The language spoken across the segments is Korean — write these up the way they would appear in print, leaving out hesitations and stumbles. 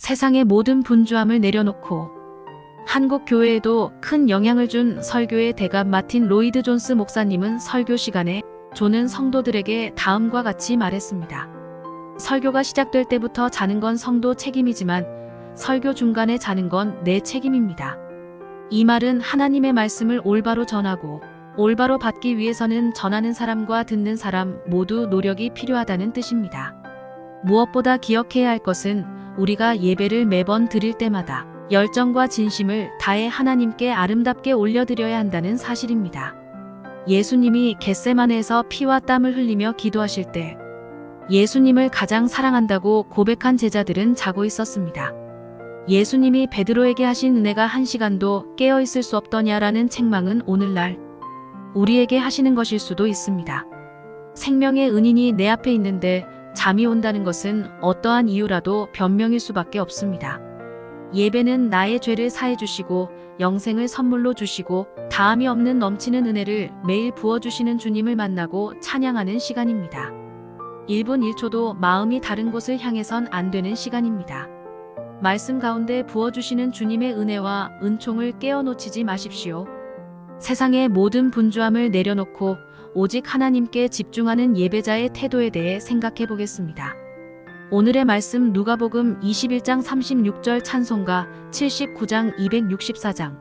세상의 모든 분주함을 내려놓고 한국 교회에도 큰 영향을 준 설교의 대가 마틴 로이드 존스 목사님은 설교 시간에 조는 성도들에게 다음과 같이 말했습니다. 설교가 시작될 때부터 자는 건 성도 책임이지만 설교 중간에 자는 건 내 책임입니다. 이 말은 하나님의 말씀을 올바로 전하고 올바로 받기 위해서는 전하는 사람과 듣는 사람 모두 노력이 필요하다는 뜻입니다. 무엇보다 기억해야 할 것은 우리가 예배를 매번 드릴 때마다 열정과 진심을 다해 하나님께 아름답게 올려드려야 한다는 사실입니다. 예수님이 겟세마네에서 피와 땀을 흘리며 기도하실 때 예수님을 가장 사랑한다고 고백한 제자들은 자고 있었습니다. 예수님이 베드로에게 하신 은혜가 한 시간도 깨어 있을 수 없더냐라는 책망은 오늘날 우리에게 하시는 것일 수도 있습니다. 생명의 은인이 내 앞에 있는데 잠이 온다는 것은 어떠한 이유라도 변명일 수밖에 없습니다. 예배는 나의 죄를 사해 주시고 영생을 선물로 주시고 다함이 없는 넘치는 은혜를 매일 부어주시는 주님을 만나고 찬양하는 시간입니다. 1분 1초도 마음이 다른 곳을 향해선 안 되는 시간입니다. 말씀 가운데 부어주시는 주님의 은혜와 은총을 깨어놓치지 마십시오. 세상의 모든 분주함을 내려놓고 오직 하나님께 집중하는 예배자의 태도에 대해 생각해 보겠습니다. 오늘의 말씀 누가복음 21장 36절 찬송가 79장 264장.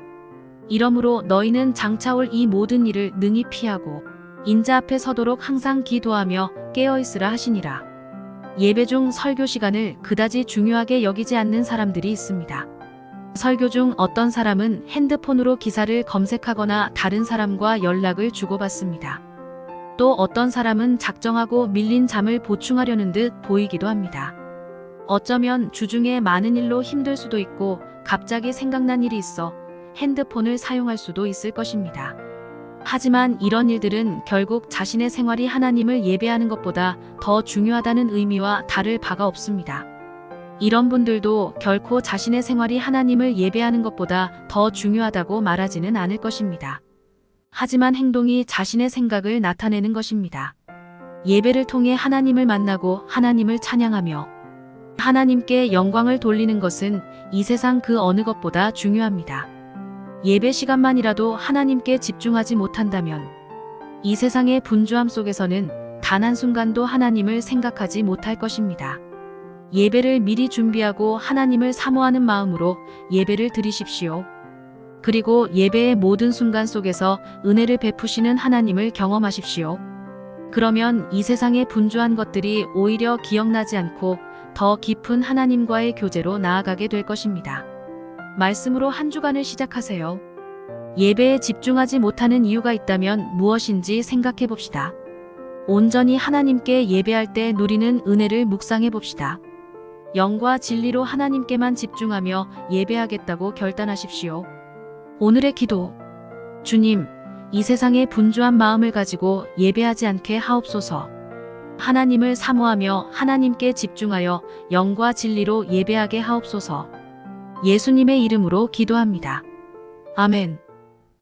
이러므로 너희는 장차올 이 모든 일을 능히 피하고 인자 앞에 서도록 항상 기도하며 깨어있으라 하시니라. 예배 중 설교 시간을 그다지 중요하게 여기지 않는 사람들이 있습니다. 설교 중 어떤 사람은 핸드폰으로 기사를 검색하거나 다른 사람과 연락을 주고받습니다. 또 어떤 사람은 작정하고 밀린 잠을 보충하려는 듯 보이기도 합니다. 어쩌면 주중에 많은 일로 힘들 수도 있고 갑자기 생각난 일이 있어 핸드폰을 사용할 수도 있을 것입니다. 하지만 이런 일들은 결국 자신의 생활이 하나님을 예배하는 것보다 더 중요하다는 의미와 다를 바가 없습니다. 이런 분들도 결코 자신의 생활이 하나님을 예배하는 것보다 더 중요하다고 말하지는 않을 것입니다. 하지만 행동이 자신의 생각을 나타내는 것입니다. 예배를 통해 하나님을 만나고 하나님을 찬양하며 하나님께 영광을 돌리는 것은 이 세상 그 어느 것보다 중요합니다. 예배 시간만이라도 하나님께 집중하지 못한다면 이 세상의 분주함 속에서는 단 한순간도 하나님을 생각하지 못할 것입니다. 예배를 미리 준비하고 하나님을 사모하는 마음으로 예배를 드리십시오. 그리고 예배의 모든 순간 속에서 은혜를 베푸시는 하나님을 경험하십시오. 그러면 이 세상의 분주한 것들이 오히려 기억나지 않고 더 깊은 하나님과의 교제로 나아가게 될 것입니다. 말씀으로 한 주간을 시작하세요. 예배에 집중하지 못하는 이유가 있다면 무엇인지 생각해 봅시다. 온전히 하나님께 예배할 때 누리는 은혜를 묵상해 봅시다. 영과 진리로 하나님께만 집중하며 예배하겠다고 결단하십시오. 오늘의 기도. 주님, 이 세상의 분주한 마음을 가지고 예배하지 않게 하옵소서. 하나님을 사모하며 하나님께 집중하여 영과 진리로 예배하게 하옵소서. 예수님의 이름으로 기도합니다. 아멘.